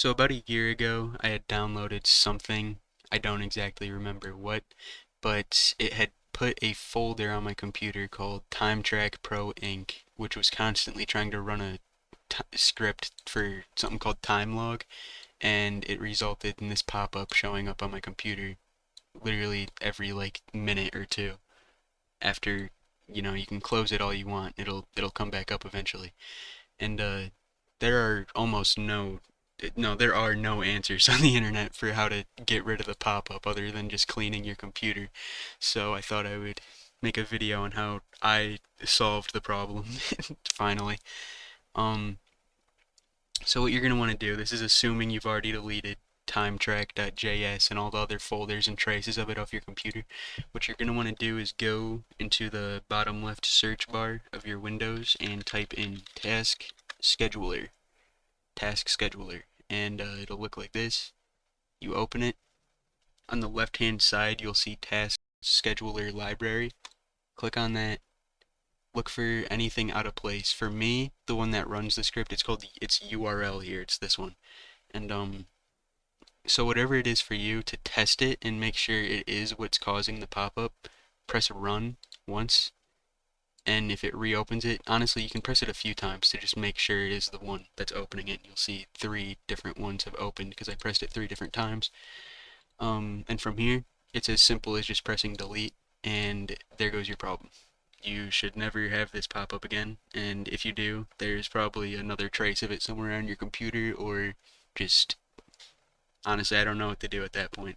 So about a year ago, I had downloaded something. I don't exactly remember what, but it had put a folder on my computer called Timetrack Pro Inc, which was constantly trying to run a script for something called timelog, and it resulted in this pop-up showing up on my computer literally every like minute or two. After, you can close it all you want, it'll come back up eventually. And there are almost there are no answers on the internet for how to get rid of the pop-up other than just cleaning your computer. So I thought I would make a video on how I solved the problem finally. Um, so what you're going to want to do, this is assuming you've already deleted timetrack.js and all the other folders and traces of it off your computer. What you're going to want to do is go into the bottom left search bar of your Windows and type in task scheduler, and it'll look like this. You open it. On the left hand side you'll see task scheduler library. Click on that. Look for anything out of place. For me, the one that runs the script, it's URL here. It's this one. And so whatever it is for you, to test it and make sure it is what's causing the pop-up, press run once, and if it reopens it, honestly, you can press it a few times to just make sure it is the one that's opening it. You'll see 3 different ones have opened because I pressed it 3 different times. And from here, it's as simple as just pressing delete, and there goes your problem. You should never have this pop up again, and if you do, there's probably another trace of it somewhere on your computer, or just honestly, I don't know what to do at that point.